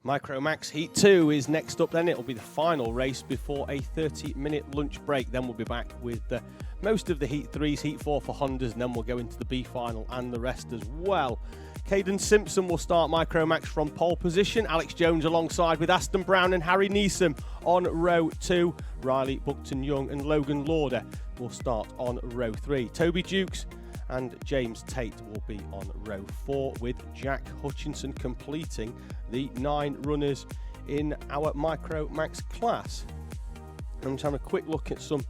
Micromax Heat 2 is next up then. It'll be the final race before a 30-minute lunch break. Then we'll be back with most of the Heat 3s, Heat 4 for Hondas, and then we'll go into the B final and the rest as well. Caden Simpson will start Micromax from pole position. Alex Jones alongside with Aston Brown and Harry Neeson on row 2. Riley Buckton-Young and Logan Lauder will start on row 3. Toby Dukes and James Tate will be on row 4, with Jack Hutchinson completing the 9 runners in our Micromax class. I'm just having a quick look at some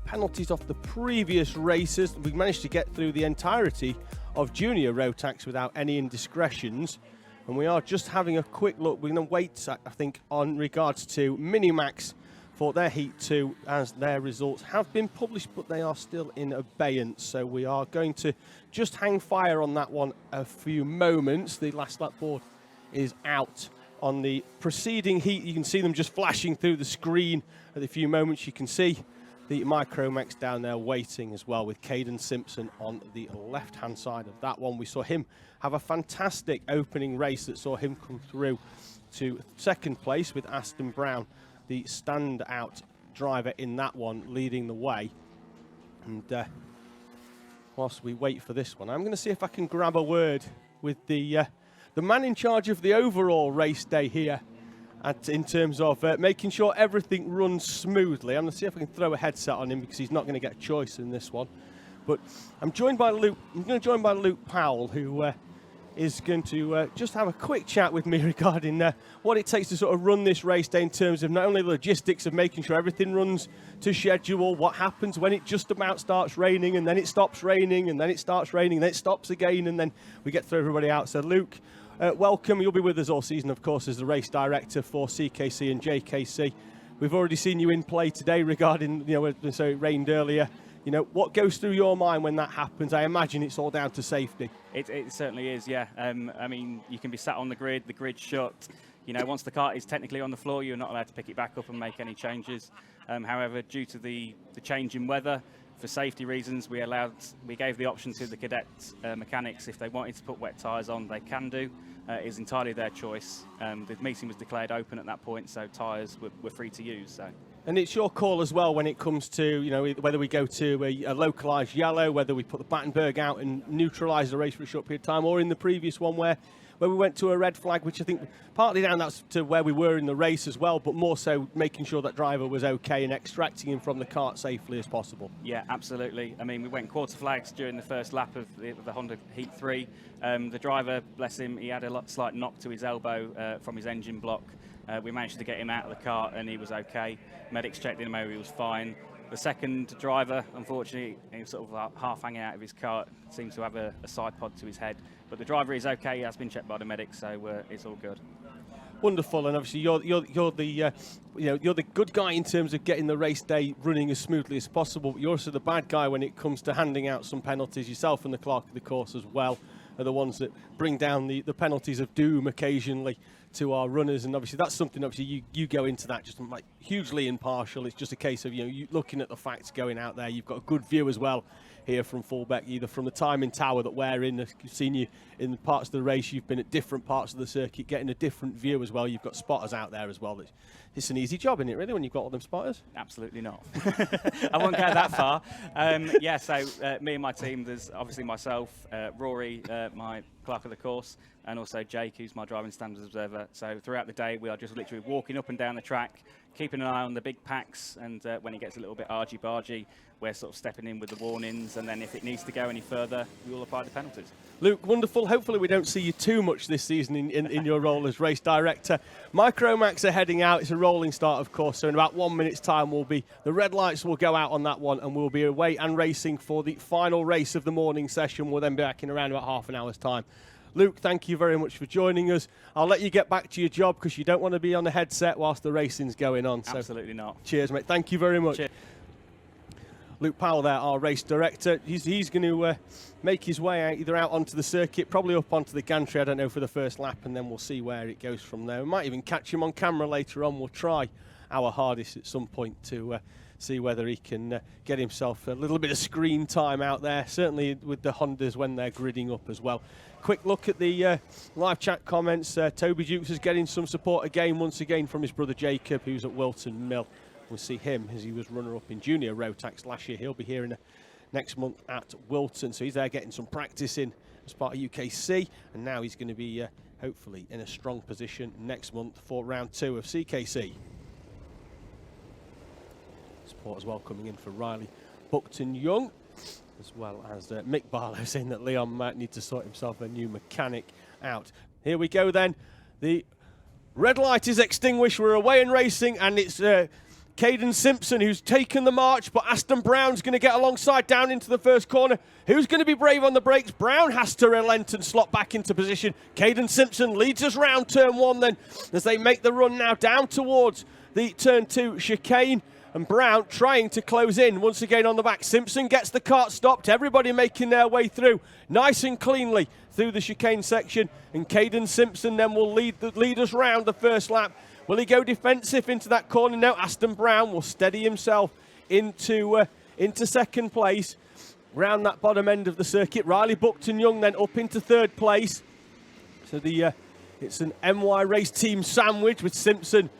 penalties off the previous races. We've managed to get through the entirety of junior Rotax without any indiscretions, and we are just having a quick look. We're going to wait, I think, on regards to Minimax for their Heat 2, as their results have been published, but they are still in abeyance. So we are going to just hang fire on that one a few moments. The last lap board is out on the preceding heat. You can see them just flashing through the screen at a few moments. You can see the Micromax down there waiting as well, with Caden Simpson on the left-hand side of that one. We saw him have a fantastic opening race that saw him come through to second place, with Aston Brown, the standout driver in that one, leading the way. And whilst we wait for this one, I'm going to see if I can grab a word with the man in charge of the overall race day here, in terms of making sure everything runs smoothly. I'm going to see if I can throw a headset on him, because he's not going to get a choice in this one. But I'm joined by Luke. I'm going to join by Luke Powell, who is going to just have a quick chat with me regarding what it takes to sort of run this race day, in terms of not only the logistics of making sure everything runs to schedule, what happens when it just about starts raining, and then it stops raining, and then it starts raining, and then it stops again, and then we get through everybody out. So Luke, welcome. You'll be with us all season, of course, as the race director for CKC and JKC. We've already seen you in play today regarding, so it rained earlier. What goes through your mind when that happens? I imagine it's all down to safety. It certainly is, yeah. I mean, you can be sat on the grid's shut. Once the cart is technically on the floor, you're not allowed to pick it back up and make any changes. However, due to the change in weather, for safety reasons, we gave the option to the cadet mechanics. If they wanted to put wet tyres on, they can do. It is entirely their choice. The meeting was declared open at that point, so tyres were free to use. So. And it's your call as well when it comes to, whether we go to a localised yellow, whether we put the Battenberg out and neutralise the race for a short period of time, or in the previous one where we went to a red flag, which I think partly down that's to where we were in the race as well, but more so making sure that driver was okay and extracting him from the cart safely as possible. Yeah, absolutely. I mean, we went quarter flags during the first lap of the Honda Heat 3. The driver, bless him, he had a slight knock to his elbow from his engine block. We managed to get him out of the cart and he was okay. Medics checked him over, he was fine. The second driver, unfortunately, he was sort of half hanging out of his cart, seemed to have a side pod to his head. But the driver is okay, he has been checked by the medics, so it's all good. Wonderful, and obviously you're the good guy in terms of getting the race day running as smoothly as possible, but you're also the bad guy when it comes to handing out some penalties. Yourself and the clerk of the course as well are the ones that bring down the penalties of doom occasionally to our runners, and obviously that's something, obviously you go into that just like hugely impartial. It's just a case of you looking at the facts going out there. You've got a good view as well here from Fulbeck, either from the timing tower that we're in. I've seen you in parts of the race, you've been at different parts of the circuit, getting a different view as well. You've got spotters out there as well. It's an easy job, isn't it, really, when you've got all them spotters? Absolutely not. I won't go that far. So me and my team, there's obviously myself, Rory, my clerk of the course, and also Jake, who's my driving standards observer. So throughout the day, we are just literally walking up and down the track, keeping an eye on the big packs, and when it gets a little bit argy-bargy, we're sort of stepping in with the warnings, and then if it needs to go any further, we will apply the penalties. Luke, wonderful. Hopefully we don't see you too much this season in your role as race director. Micromax are heading out. It's a rolling start, of course, so in about 1 minute's time the red lights will go out on that one, and we'll be away and racing for the final race of the morning session. We'll then be back in around about half an hour's time. Luke, thank you very much for joining us. I'll let you get back to your job because you don't want to be on the headset whilst the racing's going on. So absolutely not. Cheers, mate. Thank you very much. Cheers. Luke Powell there, our race director. He's going to make his way either out onto the circuit, probably up onto the gantry, I don't know, for the first lap, and then we'll see where it goes from there. We might even catch him on camera later on. We'll try our hardest at some point to see whether he can get himself a little bit of screen time out there, certainly with the Hondas when they're gridding up as well. Quick look at the live chat comments. Toby Dukes is getting some support again, once again, from his brother Jacob, who's at Wilton Mill. We'll see him as he was runner-up in junior Rotax last year. He'll be here in next month at Wilton, so he's there getting some practice in as part of UKC, and now he's going to be hopefully in a strong position next month for round 2 of CKC. Support as well coming in for Riley Buckton-Young, as well as Mick Barlow saying that Leon might need to sort himself a new mechanic out. Here we go then. The red light is extinguished. We're away and racing, and it's Caden Simpson who's taken the march, but Aston Brown's going to get alongside down into the first corner. Who's going to be brave on the brakes? Brown has to relent and slot back into position. Caden Simpson leads us round turn 1 then, as they make the run now down towards the turn 2 chicane. And Brown trying to close in once again on the back. Simpson gets the kart stopped. Everybody making their way through nice and cleanly through the chicane section. And Caden Simpson then will lead us round the first lap. Will he go defensive into that corner? No, Aston Brown will steady himself into second place. Round that bottom end of the circuit. Riley Buckton-Young then up into third place. So it's an MY race team sandwich with Simpson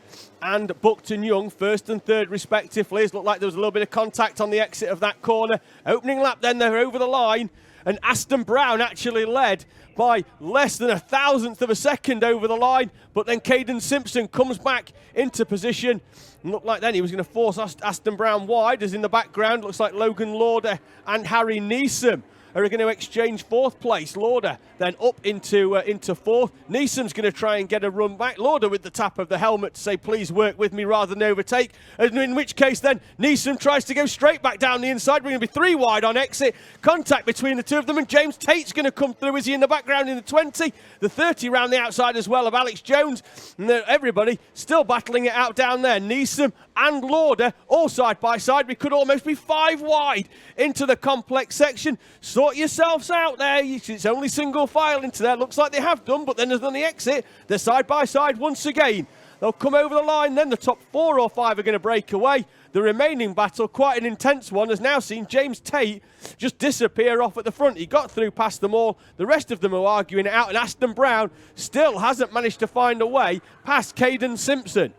and Buckton-Young, first and third respectively. It looked like there was a little bit of contact on the exit of that corner. Opening lap then, they're over the line, and Aston Brown actually led by less than 1,000th of a second over the line, but then Caden Simpson comes back into position. And looked like then he was going to force Aston Brown wide, as in the background looks like Logan Lauder and Harry Neeson are going to exchange fourth place. Lauder then up into fourth. Neeson's going to try and get a run back. Lauder with the tap of the helmet to say, please work with me rather than overtake. And in which case then Neeson tries to go straight back down the inside. We're going to be 3 wide on exit. Contact between the two of them, and James Tate's going to come through. Is he in the background in the 20? The 30 round the outside as well of Alex Jones. And everybody still battling it out down there. Neeson and Lauder all side by side. We could almost be 5 wide into the complex section. Sort yourselves out there. It's only single file into there. Looks like they have done, but then there's on the exit. They're side by side once again. They'll come over the line. Then the top 4 or 5 are going to break away. The remaining battle, quite an intense one, has now seen James Tate just disappear off at the front. He got through past them all. The rest of them are arguing it out, and Aston Brown still hasn't managed to find a way past Caden Simpson.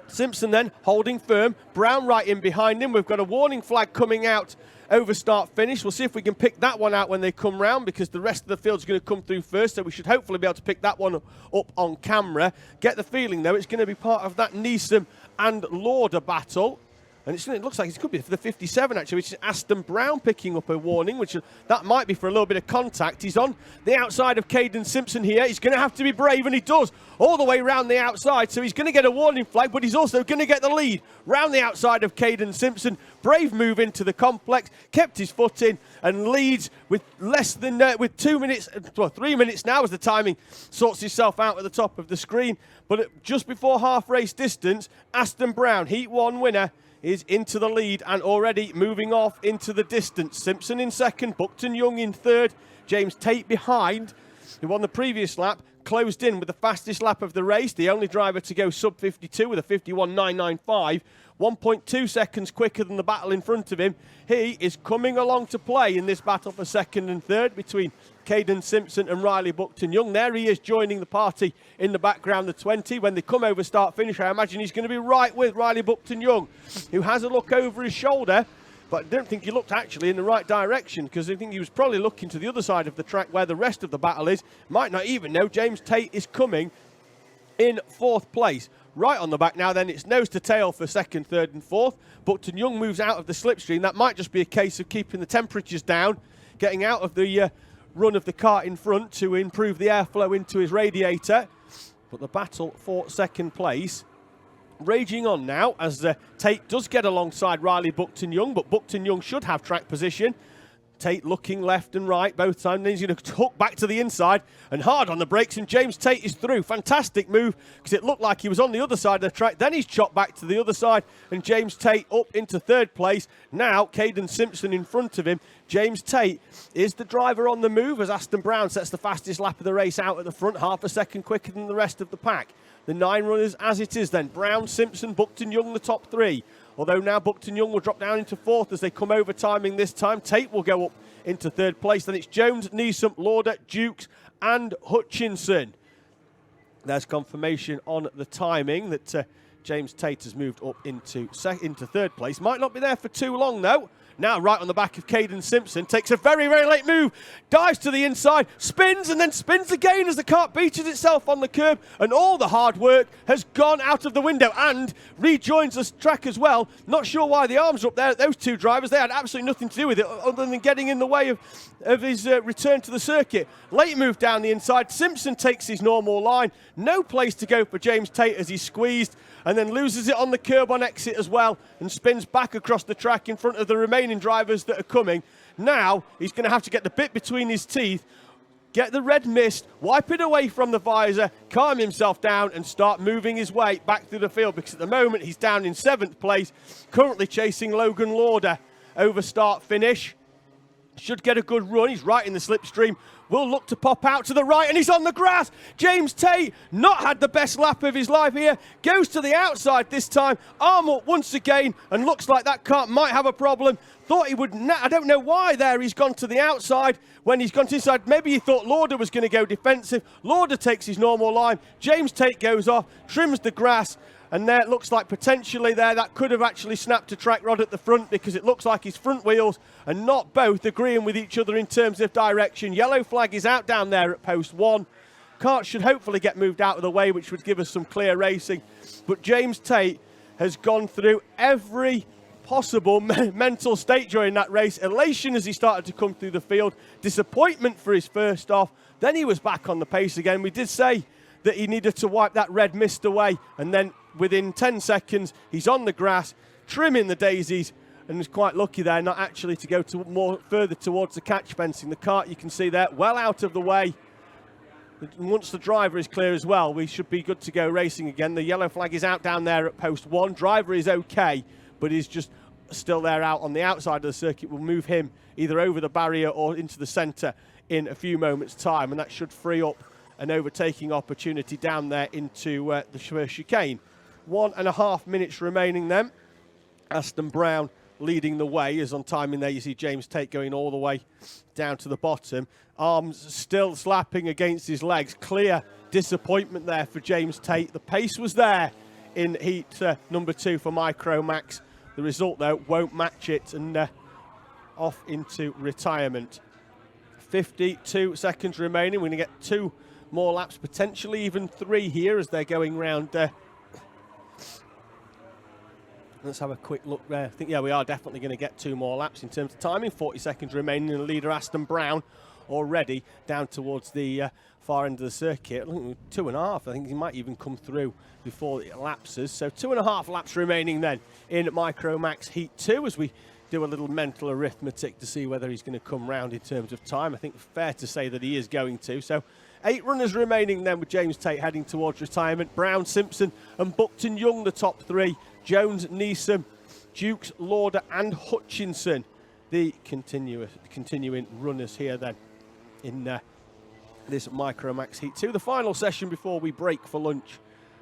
Simpson then holding firm. Brown right in behind him. We've got a warning flag coming out over start finish. We'll see if we can pick that one out when they come round, because the rest of the field's going to come through first, so we should hopefully be able to pick that one up on camera. Get the feeling though it's going to be part of that Neeson and Lauder battle. And it looks like it could be for the 57 actually, which is Aston Brown picking up a warning, which that might be for a little bit of contact. He's on the outside of Caden Simpson here. He's going to have to be brave, and he does, all the way round the outside. So he's going to get a warning flag, but he's also going to get the lead round the outside of Caden Simpson. Brave move into the complex, kept his foot in, and leads with less than with 2 minutes, well 3 minutes now as the timing sorts itself out at the top of the screen. But just before half race distance, Aston Brown, Heat 1 winner, is into the lead and already moving off into the distance. Simpson in second, Buckton-Young in third, James Tate behind, who won the previous lap, closed in with the fastest lap of the race, the only driver to go sub 52 with a 51.995, 1.2 seconds quicker than the battle in front of him. He is coming along to play in this battle for second and third between Caden Simpson and Riley Buckton-Young. There he is joining the party in the background, the 20. When they come over start finish, I imagine he's going to be right with Riley Buckton-Young, who has a look over his shoulder, but I don't think he looked actually in the right direction, because I think he was probably looking to the other side of the track where the rest of the battle is. Might not even know James Tate is coming in fourth place. Right on the back now then, it's nose to tail for second, third and fourth. Buckton-Young moves out of the slipstream. That might just be a case of keeping the temperatures down, getting out of the run of the kart in front to improve the airflow into his radiator. But the battle for second place raging on now, as Tate does get alongside Riley Buckton-Young, but Buckton-Young should have track position. Tate looking left and right both times. Then he's going to hook back to the inside and hard on the brakes, and James Tate is through. Fantastic move, because it looked like he was on the other side of the track. Then he's chopped back to the other side, and James Tate up into third place. Now Caden Simpson in front of him. James Tate is the driver on the move, as Aston Brown sets the fastest lap of the race out at the front, half a second quicker than the rest of the pack. The 9 runners as it is then. Brown, Simpson, Buckton-Young the top 3. Although now Buckton Young will drop down into 4th as they come over timing this time. Tate will go up into 3rd place. Then it's Jones, Neeson, Lauder, Dukes and Hutchinson. There's confirmation on the timing that James Tate has moved up into 3rd place. Might not be there for too long though. Now right on the back of Caden Simpson, takes a very, very late move, dives to the inside, spins and then spins again as the kart beaches itself on the curb, and all the hard work has gone out of the window and rejoins the track as well. Not sure why the arms are up there at those two drivers. They had absolutely nothing to do with it other than getting in the way of his return to the circuit. Late move down the inside, Simpson takes his normal line. No place to go for James Tate as he's squeezed and then loses it on the curb on exit as well and spins back across the track in front of the remaining drivers that are coming. Now he's going to have to get the bit between his teeth, get the red mist, wipe it away from the visor, calm himself down and start moving his way back through the field, because at the moment he's down in 7th place, currently chasing Logan Lauder over start finish. Should get a good run. He's right in the slipstream. Will look to pop out to the right, and he's on the grass. James Tate not had the best lap of his life here. Goes to the outside this time. Arm up once again, and looks like that kart might have a problem. Thought he would. I don't know why there he's gone to the outside. When he's gone to the inside, maybe he thought Lauder was going to go defensive. Lauder takes his normal line. James Tate goes off, trims the grass. And there it looks like potentially there that could have actually snapped a track rod at the front, because it looks like his front wheels are not both agreeing with each other in terms of direction. Yellow flag is out down there at post 1. Kart should hopefully get moved out of the way, which would give us some clear racing. But James Tate has gone through every possible mental state during that race. Elation as he started to come through the field. Disappointment for his first off. Then he was back on the pace again. We did say that he needed to wipe that red mist away, and then within 10 seconds he's on the grass trimming the daisies, and is quite lucky there not actually to go to further towards the catch fencing. The kart, you can see there, well out of the way. Once the driver is clear as well, we should be good to go racing again. The yellow flag is out down there at post 1. Driver is okay, but he's just still there out on the outside of the circuit. We'll move him either over the barrier or into the centre in a few moments time, and that should free up an overtaking opportunity down there into the first chicane. 1.5 minutes remaining then. Aston Brown leading the way, as on timing there you see James Tate going all the way down to the bottom. Arms still slapping against his legs. Clear disappointment there for James Tate. The pace was there in heat number 2 for Micromax. The result though won't match it, and off into retirement. 52 seconds remaining. We're going to get 2 more laps, potentially even 3 here as they're going round. Let's have a quick look there. I think, yeah, we are definitely going to get 2 more laps in terms of timing. 40 seconds remaining, and the leader Aston Brown already down towards the far end of the circuit. 2.5. I think he might even come through before it lapses. So 2.5 laps remaining then in Micromax Heat 2 as we do a little mental arithmetic to see whether he's going to come round in terms of time. I think fair to say that he is going to. So 8 runners remaining then, with James Tate heading towards retirement. Brown, Simpson and Buckton Young the top 3. Jones, Neeson, Dukes, Lauder and Hutchinson the continuing runners here then in this Micromax Heat 2. The final session before we break for lunch,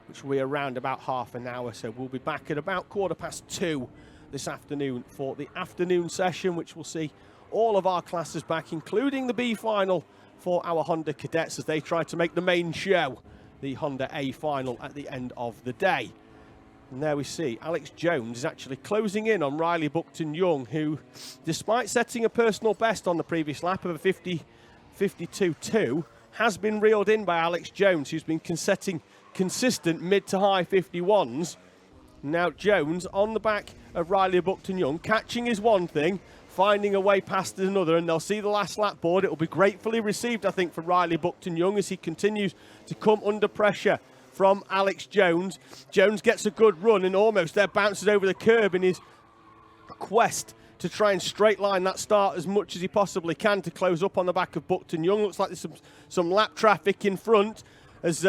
which will be around about half an hour. So we'll be back at about 2:15 this afternoon for the afternoon session, which will see all of our classes back, including the B final for our Honda cadets as they try to make the main show, the Honda A final at the end of the day. And there we see Alex Jones is actually closing in on Riley Buckton Young, who, despite setting a personal best on the previous lap of a 52.2, has been reeled in by Alex Jones, who's been setting consistent mid to high 51s. Now Jones on the back of Riley Buckton Young, catching is one thing, finding a way past is another, and they'll see the last lap board. It will be gratefully received, I think, for Riley Buckton Young as he continues to come under pressure from Alex Jones. Jones gets a good run and almost there bounces over the curb in his quest to try and straight line that start as much as he possibly can to close up on the back of Buckton Young. Looks like there's some lap traffic in front as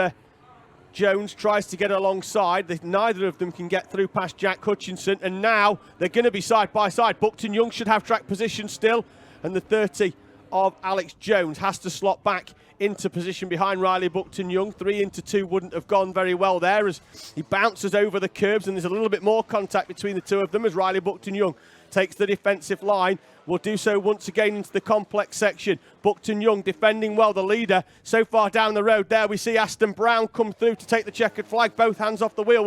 Jones tries to get alongside. Neither of them can get through past Jack Hutchinson, and now they're going to be side by side. Buckton Young should have track position still, and the 30 of Alex Jones has to slot back into position behind Riley Buckton-Young. 3 into 2 wouldn't have gone very well there as he bounces over the curbs, and there's a little bit more contact between the two of them as Riley Buckton-Young takes the defensive line. Will do so once again into the complex section. Buckton-Young defending well, the leader so far down the road there. We see Aston Brown come through to take the checkered flag, both hands off the wheel.